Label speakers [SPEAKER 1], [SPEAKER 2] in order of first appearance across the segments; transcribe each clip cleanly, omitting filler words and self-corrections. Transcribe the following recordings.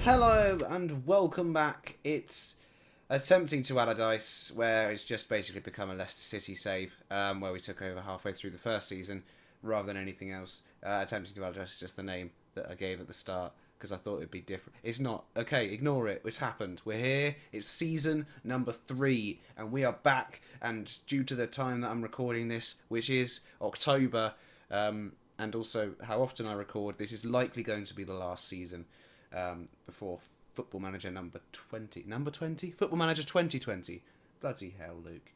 [SPEAKER 1] Hello and welcome back. It's attempting to Allardyce, where it's just basically become a Leicester City save, where we took over halfway through the first season rather than anything else. Attempting to Allardyce is just the name that I gave at the start because I thought it'd be different. It's not. Okay, ignore it. It's happened. We're here. It's season number 3 and we are back, and due to the time that I'm recording this, which is October, and also how often I record, this is likely going to be the last season before Football Manager number 20. Number 20? Football Manager 2020. Bloody hell, Luke.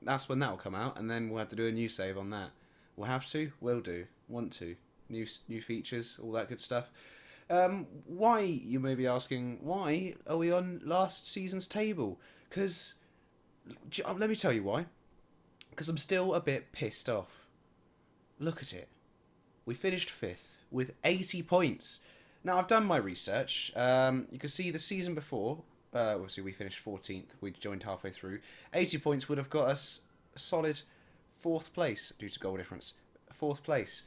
[SPEAKER 1] That's when that'll come out, and then we'll have to do a new save on that. We'll have to, will do, want to. New features, all that good stuff. Why, you may be asking, why are we on last season's table? Because, let me tell you why. Because I'm still a bit pissed off. Look at it. We finished 5th with 80 points. Now, I've done my research. You can see the season before, obviously we finished 14th. We joined halfway through. 80 points would have got us a solid 4th place due to goal difference. 4th place.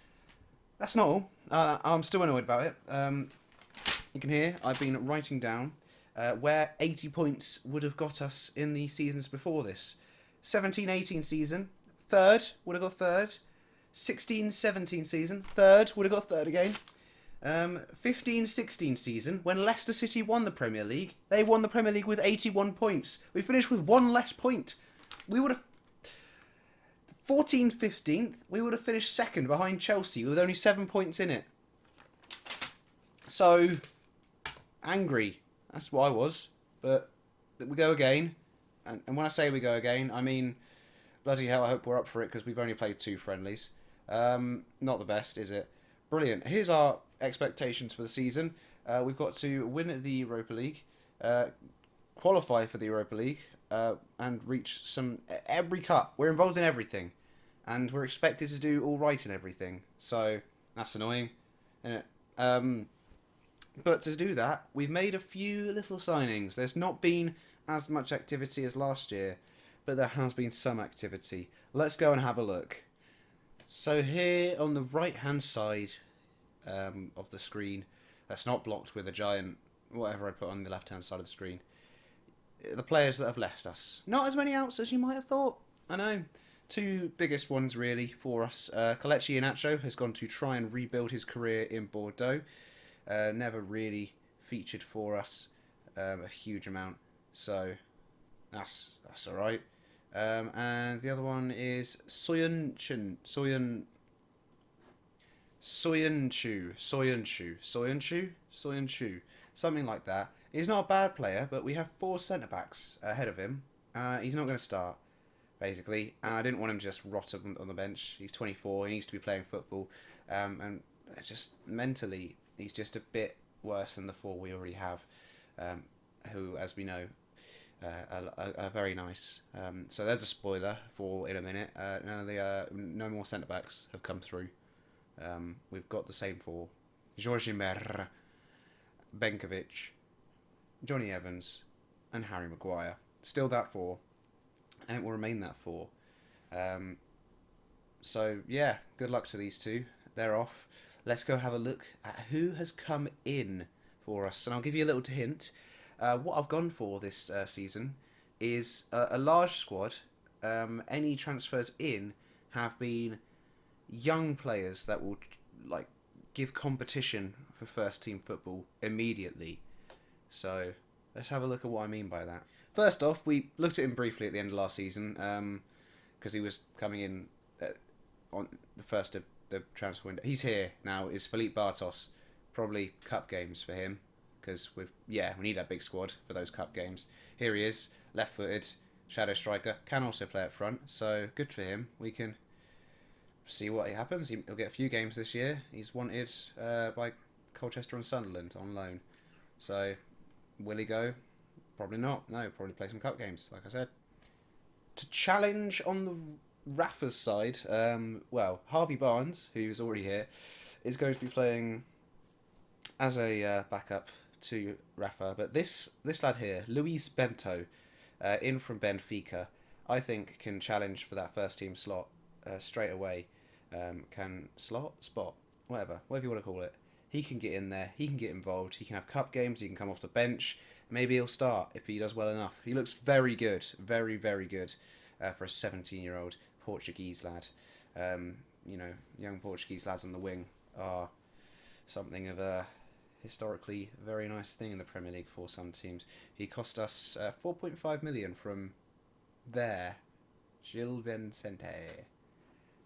[SPEAKER 1] That's not all. I'm still annoyed about it. You can hear I've been writing down where 80 points would have got us in the seasons before this. 17-18 season, 3rd, would have got 3rd. 16-17 season, 3rd, would have got 3rd again. 15-16 season, when Leicester City won the Premier League, they won the Premier League with 81 points. We finished with 1 less point. We would have 14-15th, we would have finished 2nd behind Chelsea with only 7 points in it. So angry. That's what I was. But we go again. And when I say we go again, I mean, bloody hell, I hope we're up for it, because we've only played 2 friendlies. Not the best, is it? Brilliant. Here's our expectations for the season. We've got to win the Europa League, qualify for the Europa League, and reach every cup. We're involved in everything, and we're expected to do all right in everything. So that's annoying, isn't it? But to do that, we've made a few little signings. There's not been as much activity as last year, but there has been some activity. Let's go and have a look. So here on the right-hand side of the screen, that's not blocked with a giant whatever I put on the left-hand side of the screen, the players that have left us. Not as many outs as you might have thought. I know. 2 biggest ones really for us. Kelechi Iheanacho has gone to try and rebuild his career in Bordeaux. Never really featured for us a huge amount, so that's alright. And the other one is Soyuncu, something like that. He's not a bad player, but we have 4 centre backs ahead of him. He's not going to start, basically. And I didn't want him to just rot on the bench. He's 24. He needs to be playing football, and just mentally, he's just a bit worse than the 4 we already have, who, as we know, are very nice. So there's a spoiler for in a minute. No more centre backs have come through. We've got the same 4: Jorginho, Benkovic, Johnny Evans, and Harry Maguire. Still that 4, and it will remain that 4. So yeah, good luck to these 2. They're off. Let's go have a look at who has come in for us, and I'll give you a little hint. What I've gone for this season is a large squad. Any transfers in have been young players that will give competition for first team football immediately. So let's have a look at what I mean by that. First off, we looked at him briefly at the end of last season, because he was coming in on the first of the transfer window. He's here now. Is Philippe Bartos. Probably cup games for him, because we need that big squad for those cup games. Here he is, left-footed, shadow striker, can also play up front, so good for him. We can see what happens. He'll get a few games this year. He's wanted by Colchester and Sunderland on loan. So will he go? Probably not. No, probably play some cup games, like I said. To challenge on the Rafa's side, Harvey Barnes, who's already here, is going to be playing as a backup to Rafa. But this lad here, Luis Bento, in from Benfica, I think can challenge for that first team slot straight away. Can spot, whatever you want to call it. he can get in there, he can get involved, he can have cup games, he can come off the bench. Maybe he'll start if he does well enough. He looks very good, very, very good for a 17-year-old Portuguese lad. Young Portuguese lads on the wing are something of a historically very nice thing in the Premier League for some teams. He cost us 4.5 million from there, Gil Vicente,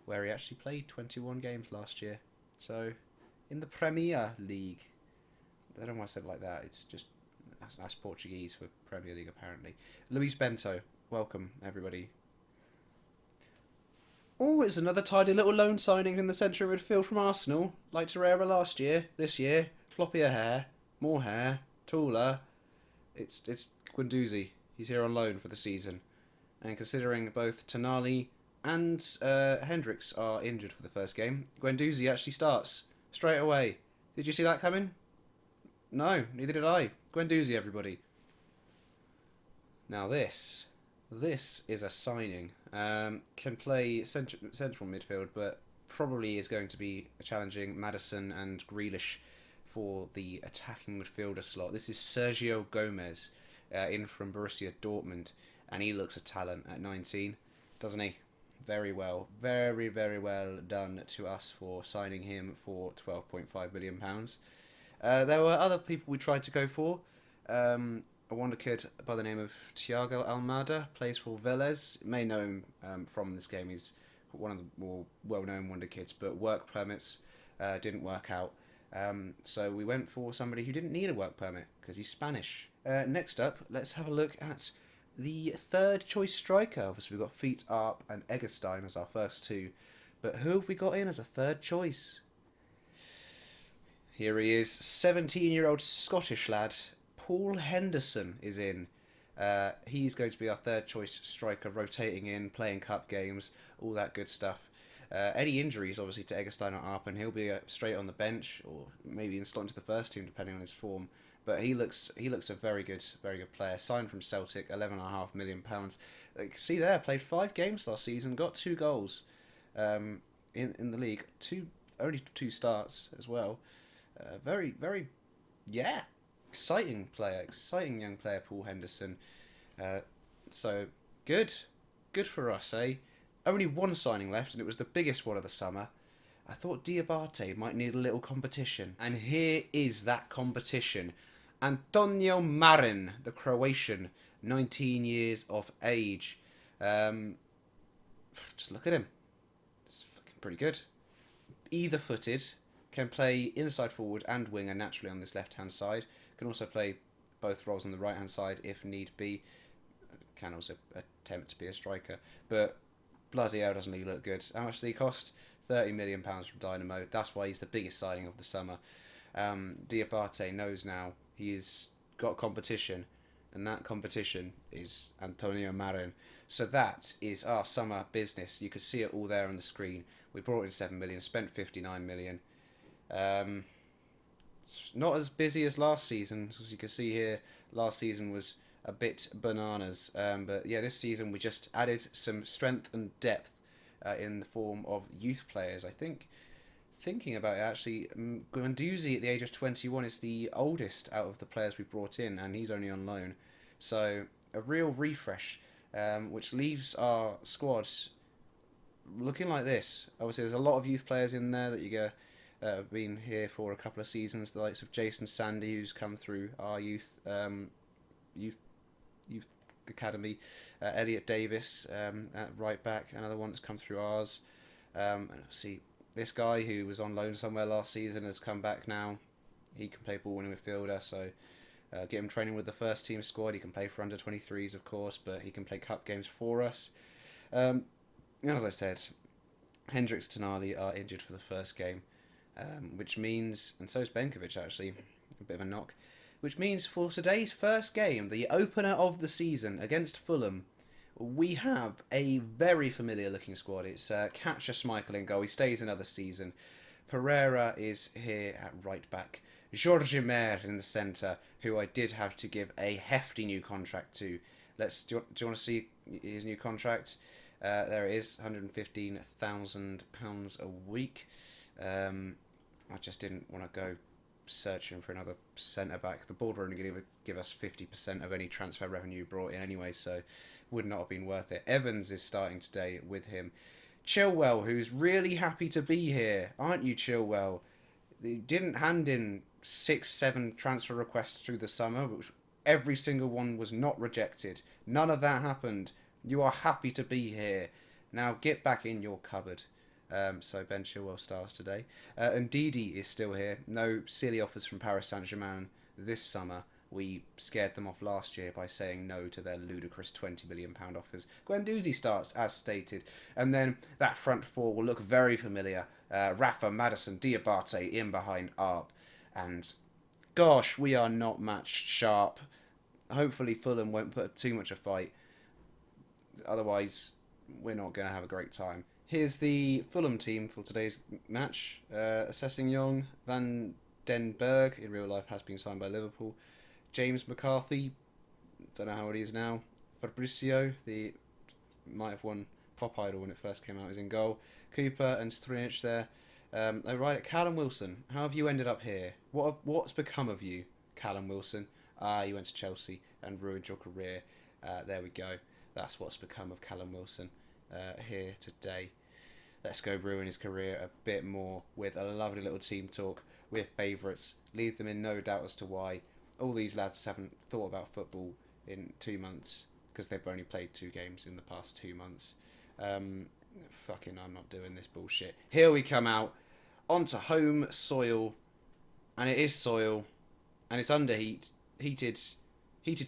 [SPEAKER 1] where he actually played 21 games last year. So, in the Premier League. I don't know why I said it like that. It's just that's Portuguese for Premier League, apparently. Luis Bento, welcome, everybody. Oh, it's another tidy little loan signing in the centre of midfield from Arsenal. Like Torreira last year, this year. Floppier hair, more hair, taller. It's Guendouzi. He's here on loan for the season. And considering both Tonali and Hendricks are injured for the first game, Guendouzi actually starts straight away. Did you see that coming? No, neither did I. Guendouzi, everybody. Now this is a signing. Can play central midfield, but probably is going to be challenging Maddison and Grealish for the attacking midfielder slot. This is Sergio Gomez, in from Borussia Dortmund, and he looks a talent at 19, doesn't he? Very well. Very, very well done to us for signing him for £12.5 million. There were other people we tried to go for. A wonder kid by the name of Thiago Almada plays for Vélez. You may know him from this game. He's one of the more well-known wonder kids, but work permits didn't work out. So we went for somebody who didn't need a work permit because he's Spanish. Next up, let's have a look at the third choice striker. Obviously, we've got Feet Up and Eggestein as our first two. But who have we got in as a third choice? Here he is, 17-year-old Scottish lad. Paul Henderson is in. He's going to be our third choice striker, rotating in, playing cup games, all that good stuff. Any injuries, obviously, to Eggestein or Arp, and he'll be straight on the bench, or maybe in slot into the first team, depending on his form. But he looks a very good player. Signed from Celtic, £11.5 million. See there, played 5 games last season, got 2 goals in the league, only 2 starts as well. Very, exciting young player, Paul Henderson. So good for us, eh? Only 1 signing left, and it was the biggest one of the summer. I thought Diabate might need a little competition, and here is that competition. Antonio Marin, the Croatian, 19 years of age. Just look at him. It's fucking pretty good. Either-footed, can play inside forward and winger naturally on this left-hand side. Can also play both roles on the right-hand side if need be. Can also attempt to be a striker. But bloody hell, doesn't he look good? How much did he cost? £30 million from Dynamo. That's why he's the biggest signing of the summer. Diabate knows now he's got competition, and that competition is Antonio Marin. So that is our summer business. You could see it all there on the screen. We brought in 7 million, spent 59 million. It's not as busy as last season, as you can see here. Last season was a bit bananas, but yeah, this season we just added some strength and depth in the form of youth players. I think, thinking about it actually, Guendouzi at the age of 21 is the oldest out of the players we brought in, and he's only on loan. So a real refresh, which leaves our squad looking like this. Obviously, there's a lot of youth players in there that you go. Have been here for a couple of seasons. The likes of Jason Sandy, who's come through our youth academy. Elliot Davis at right back, another one that's come through ours. And see, this guy who was on loan somewhere last season has come back now. He can play ball winning midfielder, so get him training with the first team squad. He can play for under 23s, of course, but he can play cup games for us. As I said, Hendricks, Tonali are injured for the first game. Which means, and so is Benkovic actually, a bit of a knock, which means for today's first game, the opener of the season against Fulham, we have a very familiar looking squad. It's Katja Schmeichel in goal. He stays another season. Pereira is here at right back. Jorge Mer in the centre, who I did have to give a hefty new contract to. Do you want to see his new contract? There it is, £115,000 a week. I just didn't want to go searching for another centre-back. The board were only going to give us 50% of any transfer revenue brought in anyway, so would not have been worth it. Evans is starting today with him. Chilwell, who's really happy to be here. Aren't you, Chilwell? They didn't hand in 6-7 transfer requests through the summer, which every single one was not rejected. None of that happened. You are happy to be here. Now get back in your cupboard. So Ben Chilwell starts today. And Didi is still here. No silly offers from Paris Saint-Germain this summer. We scared them off last year by saying no to their ludicrous £20 million offers. Guendouzi starts, as stated. And then that front four will look very familiar. Rafa, Maddison, Diabate in behind Arp. And gosh, we are not matched sharp. Hopefully Fulham won't put too much a fight. Otherwise, we're not going to have a great time. Here's the Fulham team for today's match. Assessing Young, Van Den Berg, in real life has been signed by Liverpool. James McCarthy, don't know how old he is now. Fabricio, the might have won Pop Idol when it first came out, is in goal. Cooper and Strinic there. Right at Callum Wilson. How have you ended up here? What's become of you, Callum Wilson? You went to Chelsea and ruined your career. There we go. That's what's become of Callum Wilson here today. Let's go ruin his career a bit more with a lovely little team talk with favourites. Leave them in no doubt as to why. All these lads haven't thought about football in 2 months because they've only played 2 games in the past 2 months. I'm not doing this bullshit. Here we come out onto home soil, and it is soil, and it's heated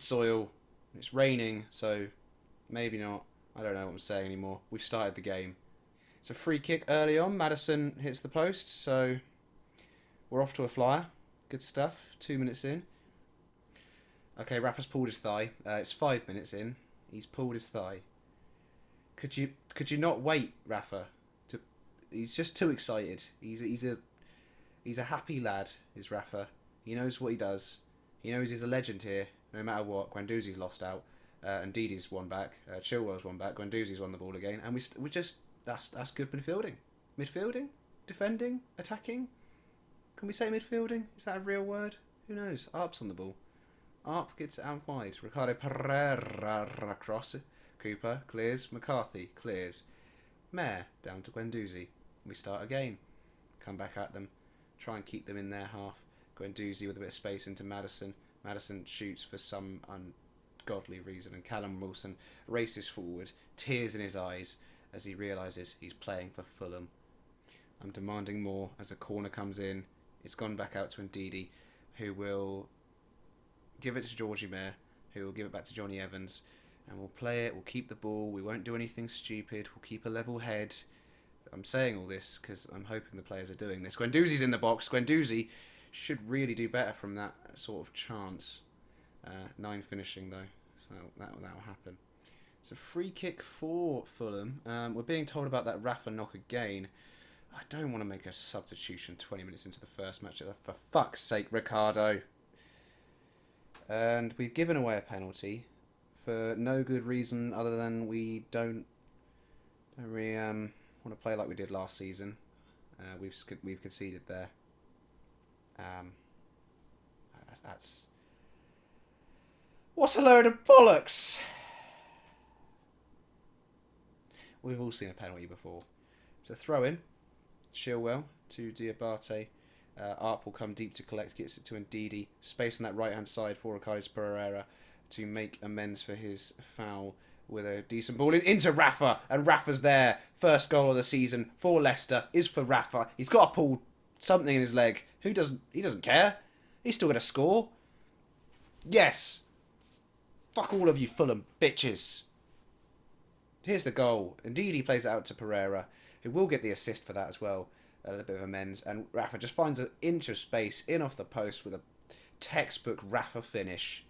[SPEAKER 1] soil. It's raining, so maybe not. I don't know what I'm saying anymore. We've started the game. It's a free kick early on. Maddison hits the post, so we're off to a flyer. Good stuff. 2 minutes in. Okay, Rafa's pulled his thigh. It's 5 minutes in. He's pulled his thigh. Could you not wait, Rafa? He's just too excited. He's a happy lad, is Rafa. He knows what he does. He knows he's a legend here, no matter what. Guendouzi's lost out, and Didi's won back. Chilwell's won back. Guendouzi's won the ball again, and we just that's good midfielding, defending, attacking. Can we say midfielding? Is that a real word? Who knows? Arp's on the ball. Arp gets it out wide. Ricardo Pereira cross. Cooper clears. McCarthy clears. Mayer down to Guendouzi. We start again. Come back at them. Try and keep them in their half. Guendouzi with a bit of space into Maddison. Maddison shoots for some ungodly reason, and Callum Wilson races forward, tears in his eyes as he realises he's playing for Fulham. I'm demanding more as a corner comes in. It's gone back out to Ndidi, who will give it to Georgie Mayer, who will give it back to Johnny Evans, and we'll play it. We'll keep the ball. We won't do anything stupid. We'll keep a level head. I'm saying all this because I'm hoping the players are doing this. Guendouzi's in the box. Guendouzi should really do better from that sort of chance. 9 finishing though, so that'll happen. It's a free kick for Fulham. We're being told about that Rafa knock again. I don't want to make a substitution 20 minutes into the first match. For fuck's sake, Ricardo. And we've given away a penalty for no good reason other than we don't really want to play like we did last season. We've conceded there. That's what a load of bollocks. We've all seen a penalty before. It's a throw in. Chilwell to Diabate. Arp will come deep to collect, gets it to Ndidi. Space on that right hand side for Ricardo Pereira to make amends for his foul with a decent ball into Rafa, and Rafa's there. First goal of the season for Leicester is for Rafa. He's got to pull something in his leg. He doesn't care. He's still going to score. Yes. Fuck all of you Fulham bitches. Here's the goal. Indeed, he plays it out to Pereira, who will get the assist for that as well. A little bit of amends. And Rafa just finds an inch of space in off the post with a textbook Rafa finish.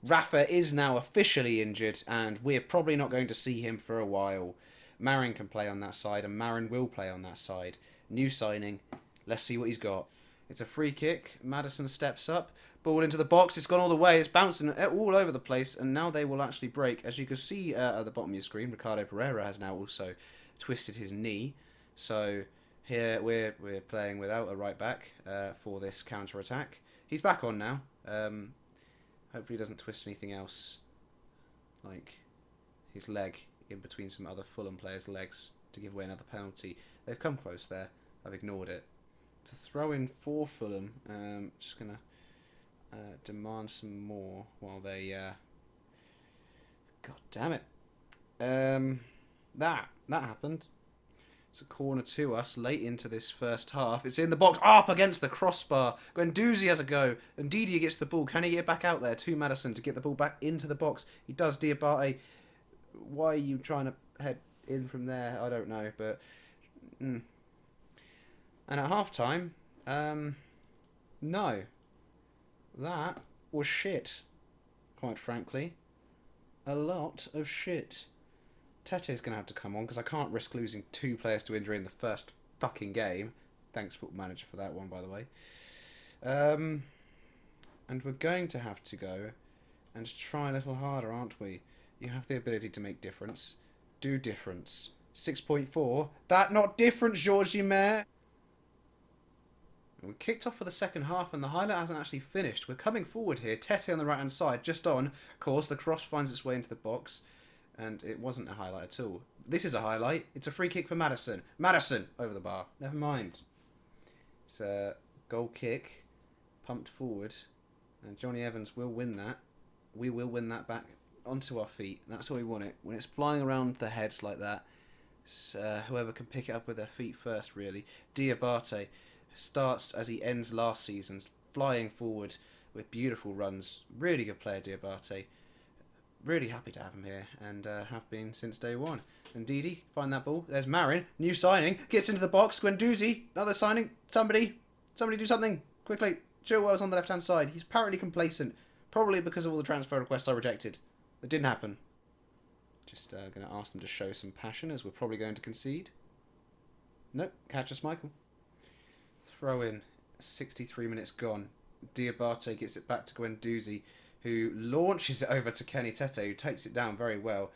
[SPEAKER 1] Rafa is now officially injured, and we're probably not going to see him for a while. Marin can play on that side, and Marin will play on that side. New signing. Let's see what he's got. It's a free kick. Maddison steps up. Ball into the box. It's gone all the way. It's bouncing all over the place, and now they will actually break. As you can see at the bottom of your screen, Ricardo Pereira has now also twisted his knee. So Here we're playing without a right back for this counter attack. He's back on now. Hopefully he doesn't twist anything else, like his leg in between some other Fulham players' legs to give away another penalty. They've come close there. I've ignored it. To throw in for Fulham, just gonna demand some more while they. God damn it! That happened. It's a corner to us late into this first half. It's in the box, up against the crossbar. Guendouzi has a go, and Didier gets the ball. Can he get back out there to Maddison to get the ball back into the box? He does. Diabate. Why are you trying to head in from there? I don't know, but. And at half time, no. That was shit, quite frankly. A lot of shit. Tete's going to have to come on because I can't risk losing 2 players to injury in the first fucking game. Thanks, Football Manager, for that one, by the way. And we're going to have to go and try a little harder, aren't we? You have the ability to make difference. Do difference. 6.4. That not difference, Georgie Mayer. We kicked off for the second half and the highlight hasn't actually finished. We're coming forward here. Tete on the right-hand side, just on. Of course, the cross finds its way into the box. And it wasn't a highlight at all. This is a highlight. It's a free kick for Maddison. Maddison! Over the bar. Never mind. It's a goal kick. Pumped forward. And Johnny Evans will win that. We will win that back onto our feet. That's what we want it. When it's flying around the heads like that, whoever can pick it up with their feet first, really. Diabate starts as he ends last season, flying forward with beautiful runs. Really good player, Diabate. Really happy to have him here, and have been since day one. And Didi, find that ball. There's Marin, new signing, gets into the box. Guendouzi, another signing. Somebody do something quickly. Chilwell's on the left-hand side. He's apparently complacent, probably because of all the transfer requests I rejected. That didn't happen. Just going to ask them to show some passion, as we're probably going to concede. Nope, catch us, Michael. Throw in. 63 minutes gone. Diabate gets it back to Guendouzi, who launches it over to Kenny Tete, who takes it down very well.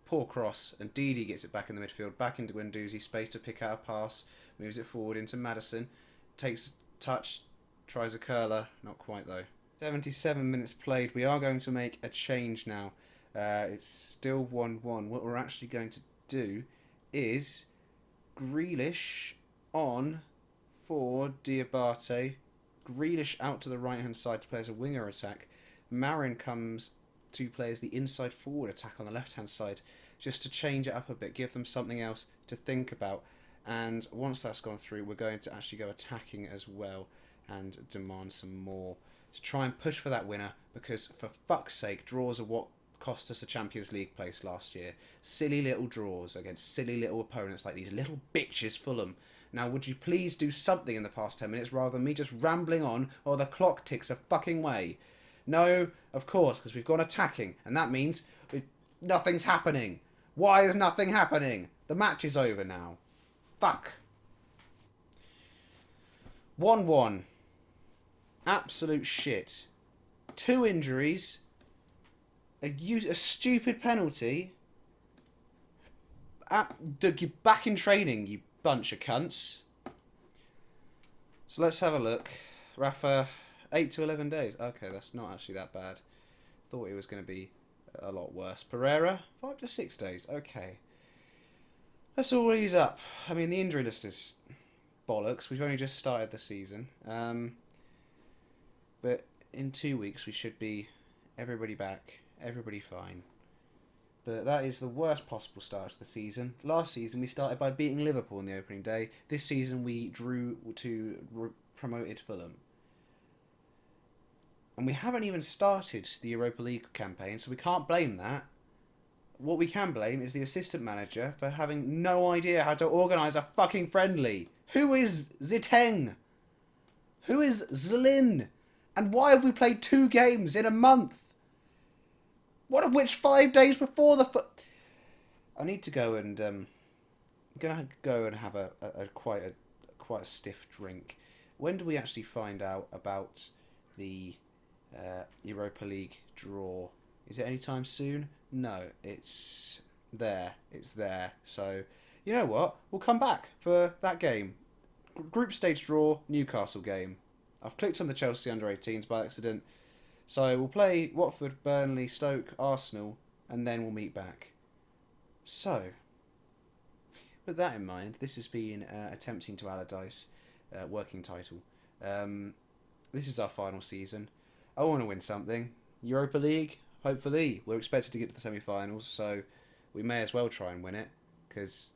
[SPEAKER 1] Poor cross, and Didi gets it back in the midfield, back into Guendouzi, space to pick out a pass, moves it forward into Maddison, takes touch, tries a curler, not quite though. 77 minutes played. We are going to make a change now. It's still 1-1. What we're actually going to do is Grealish on for Diabate. Grealish out to the right-hand side to play as a winger attack. Marin comes to play as the inside forward attack on the left-hand side, just to change it up a bit, give them something else to think about. And once that's gone through, we're going to actually go attacking as well and demand some more to try and push for that winner, because for fuck's sake, draws are what cost us a Champions League place last year. Silly little draws against silly little opponents like these little bitches Fulham. Now, would you please do something in the past 10 minutes rather than me just rambling on or the clock ticks a fucking way? No, of course, because we've gone attacking, and that means nothing's happening. Why is nothing happening? The match is over now. Fuck. 1-1. Absolute shit. 2 injuries. A stupid penalty. You're back in training, you bunch of cunts. So let's have a look. Rafa, 8 to 11 days. Okay, that's not actually that bad. Thought it was going to be a lot worse. Pereira, 5 to 6 days. Okay. Let's all ease up. I mean, the injury list is bollocks. We've only just started the season. But in 2 weeks, we should be everybody back, everybody fine. But that is the worst possible start to the season. Last season, we started by beating Liverpool on the opening day. This season, we drew to promoted Fulham. And we haven't even started the Europa League campaign, so we can't blame that. What we can blame is the assistant manager for having no idea how to organise a fucking friendly. Who is Ziteng? Who is Zlin? And why have we played 2 games in a month? One of which 5 days before the... I need to go and... I'm going to go and have a quite a stiff drink. When do we actually find out about the Europa League draw? Is it anytime soon? No, it's there. It's there. So, you know what? We'll come back for that game. group stage draw, Newcastle game. I've clicked on the Chelsea under-18s by accident. So we'll play Watford, Burnley, Stoke, Arsenal, and then we'll meet back. So, with that in mind, this has been Attempting to Allardyce, working title. This is our final season. I want to win something. Europa League, hopefully. We're expected to get to the semi-finals, so we may as well try and win it, because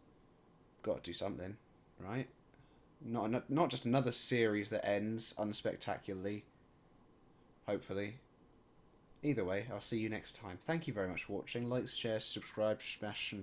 [SPEAKER 1] got to do something, right? Not just another series that ends unspectacularly. Hopefully. Either way, I'll see you next time. Thank you very much for watching. Like, share, subscribe, smash, and